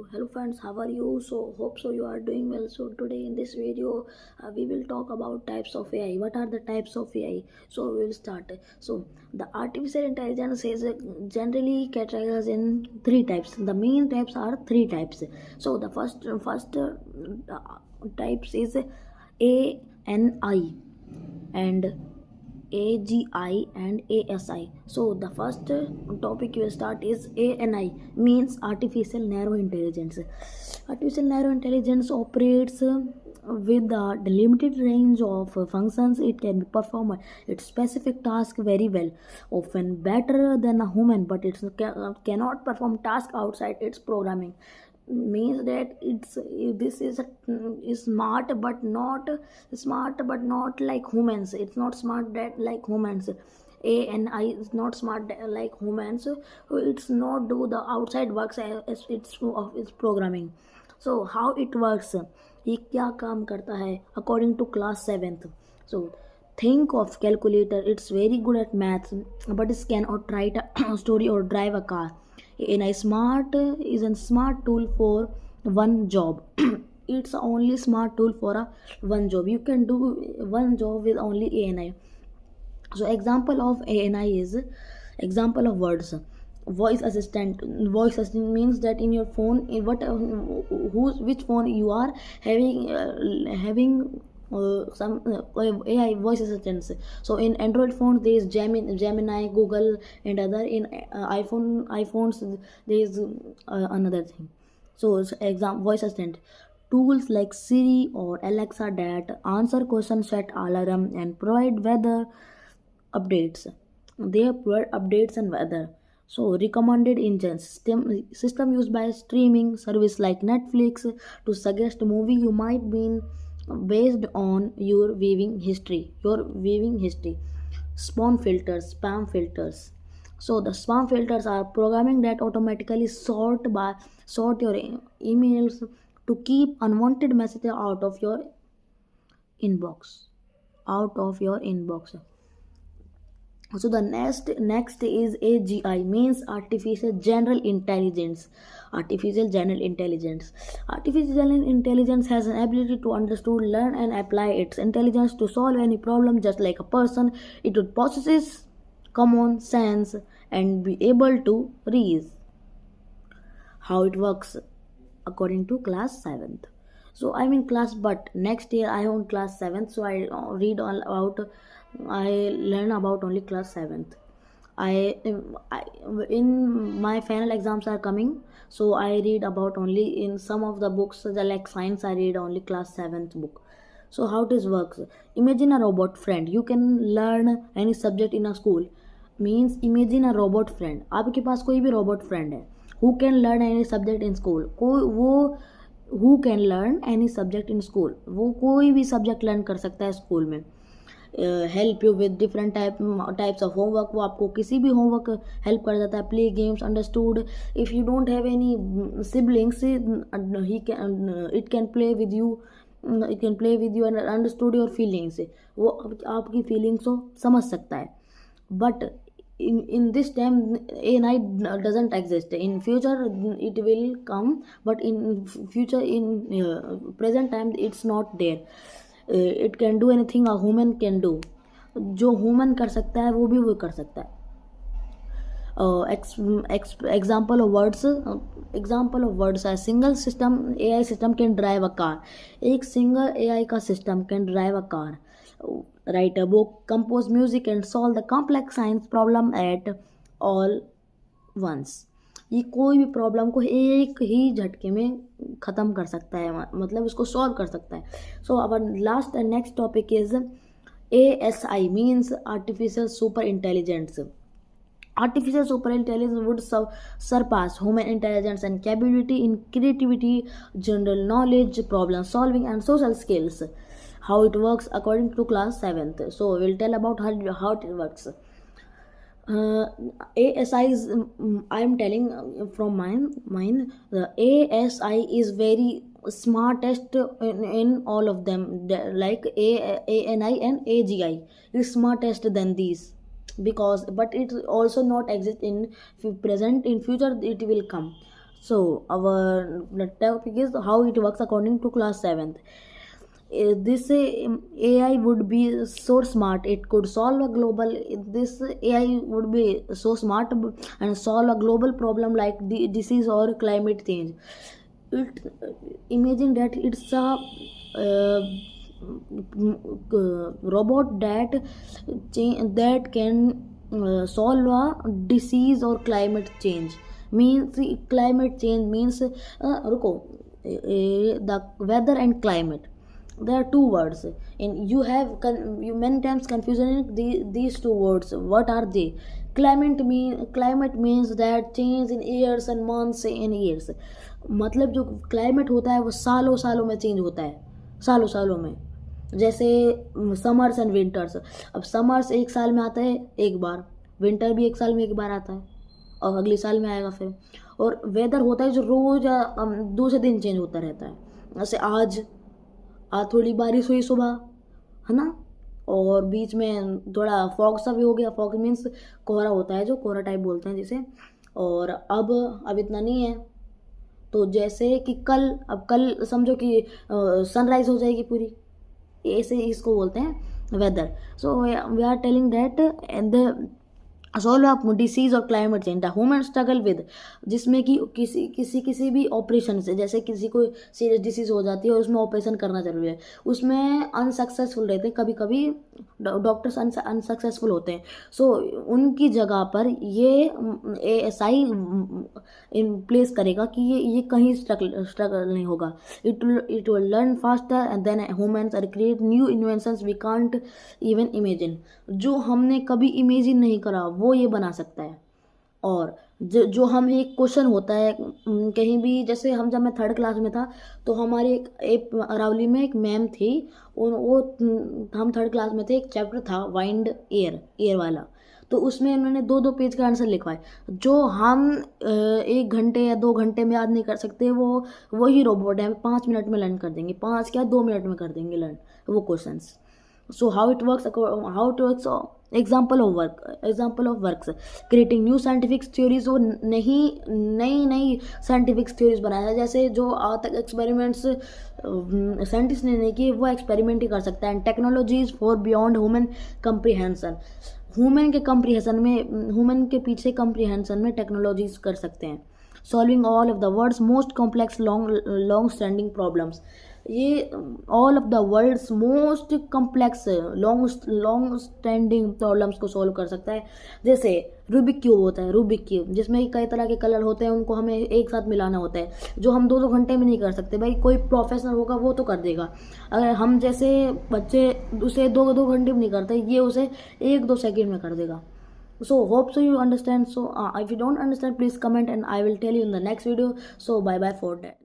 So hello friends, how are you? So hope so you are doing well. So today in this video we will talk about types of AI. What are the types of AI? So we will start. So the artificial intelligence is generally categorized in three types. The main types are three types. So the first types is ANI and AGI and ASI. So the first topic you will start is ANI, means artificial narrow intelligence. Artificial narrow intelligence operates with a limited range of functions. It can perform its specific task very well, often better than a human, but it cannot perform tasks outside its programming. Means that this is smart but not like humans. It's not smart that like humans. A and I is not smart like humans. So it's not do the outside works as it's of its programming. So how it works, ये क्या काम करता है according to class 7th. So think of calculator. It's very good at maths, but it cannot write a story or drive a car. In a smart is a smart tool for one job. It's only smart tool for a one job. You can do one job with only ANI. So example of ANI is example of words. Voice assistant means that in your phone, in what whose which phone you are having some AI voice assistants. So in Android phones there is Gemini, Google, and other. In iPhones there is another thing. So exam voice assistant tools like Siri or Alexa that answer questions, set alarm, and provide weather updates. They provide updates and weather. So recommended engines system used by streaming service like Netflix to suggest movie you might be based on your viewing history. Spam filters. So the spam filters are programming that automatically sort your emails to keep unwanted messages inbox out of your inbox. So the next is AGI, means artificial general intelligence has an ability to understand, learn, and apply its intelligence to solve any problem just like a person. It would possess common sense and be able to reason. How it works according to class 7th. So I'm in class, but next year I own class 7th, so I read all about, I learn about only class 7th. I in my final exams are coming, so I read about only in some of the books like science. I read only class 7th book. So how this works, imagine a robot friend. You can learn any subject in a school. Means imagine a robot friend. आपके पास कोई भी robot friend है who can learn any subject in school. कोई वो who can learn any subject in school, वो कोई भी subject learn कर सकता है स्कूल में. Help you with different types of homework. वो आपको किसी भी होमवर्क हेल्प कर देता है. Play games understood. If you don't have any siblings he can it can play with you. It can play with you and understood your feelings. वो आपकी feelings को समझ सकता है. But in this time AI doesn't exist. In future it will come, but in future, in present time it's not there. It can do anything a human can do. जो human कर सकता है वो भी वो कर सकता है. Example of words. A single system AI system can drive a car. एक single AI का system can drive a car, write a book, compose music, and solve the complex science problem at all once. ये कोई भी problem को एक ही झटके में ख़त्म कर सकता है, मतलब इसको सॉल्व कर सकता है. So our last and next topic is ASI, means artificial super intelligence. Artificial super intelligence would surpass human intelligence and capability in creativity, general knowledge, problem solving, and social skills. How it works according to class 7th. So we'll tell about how it works. ASI is, I am telling from mine. The ASI is very smartest in all of them. Like ANI and AGI is smartest than these, because but it also not exist in present. In future it will come. So our the topic is how it works according to class 7th. This AI would be so smart it could solve a global. This AI would be so smart and solve a global problem like the disease or climate change. It imagine that it's a uh, robot that can solve a disease or climate change. Means climate change means रुको the weather and climate, there are two words and you many times confusion in these two words. What are they? Climate means that change in years and months in years. मतलब जो climate होता है वो सालों सालों में change होता है, सालों सालों में. जैसे समर्स एंड विंटर्स. अब समर्स एक साल में आता है एक बार, विंटर भी एक साल में एक बार आता है और अगले साल में आएगा फिर. और वेदर होता है जो रोज दूसरे दिन चेंज होता रहता है. जैसे आज थोड़ी बारिश हुई सुबह, है ना, और बीच में थोड़ा फॉग सा भी हो गया. फॉग मीन्स कोहरा होता है, जो कोहरा टाइप बोलते हैं जिसे. और अब इतना नहीं है. तो जैसे कि अब कल समझो कि सनराइज हो जाएगी पूरी, ऐसे इसको बोलते हैं weather. So we are telling that the solve up disease और climate change the human struggle with, जिसमें कि किसी भी ऑपरेशन से, जैसे किसी को सीरियस डिसीज हो जाती है और उसमें ऑपरेशन करना जरूरी है, उसमें अनसक्सेसफुल रहते हैं, कभी कभी डॉक्टर्स अनसक्सेसफुल होते हैं. सो उनकी जगह पर ये SI इन प्लेस करेगा कि ये कहीं स्ट्रगल नहीं होगा. It will learn faster and then humans are create new inventions we can't even imagine. जो हमने कभी इमेजिन नहीं करा वो ये बना सकता है. और जो हमें एक क्वेश्चन होता है कहीं भी, जैसे जब मैं 3rd क्लास में था तो हमारे एक अरावली में एक मैम थी, वो हम 3rd क्लास में थे. एक चैप्टर था वाइंड एयर वाला, तो उसमें उन्होंने 2-2 पेज का आंसर लिखवाए, जो हम 1 घंटे या 2 घंटे में याद नहीं कर सकते. वही रोबोट है 5 मिनट में लर्न कर देंगे, 5 क्या 2 मिनट में कर देंगे लर्न वो questions. So how it works? Example of works, creating new scientific theories. वो नई scientific theories बनाया है. जैसे जो आज तक एक्सपेरिमेंट्स साइंटिस्ट ने नहीं किए वो एक्सपेरिमेंट ही कर सकता है. And technologies for beyond human comprehension. Human के पीछे कम्प्रीहेंशन में टेक्नोलॉजीज कर सकते हैं. Solving all of the world's most complex long standing problems. ये all of the world's most complex long standing problems को सॉल्व कर सकता है. जैसे रूबिक क्यूब होता है, रूबिक क्यूब जिसमें कई तरह के कलर होते हैं, उनको हमें एक साथ मिलाना होता है, जो हम 2-2 घंटे में नहीं कर सकते. भाई कोई प्रोफेशनल होगा वो तो कर देगा. अगर हम जैसे बच्चे उसे 2-2 घंटे में नहीं करते, ये उसे 1-2 सेकेंड में कर देगा. So hope so you understand. So if you don't understand, please comment and I will tell you in the next video. So bye bye for that.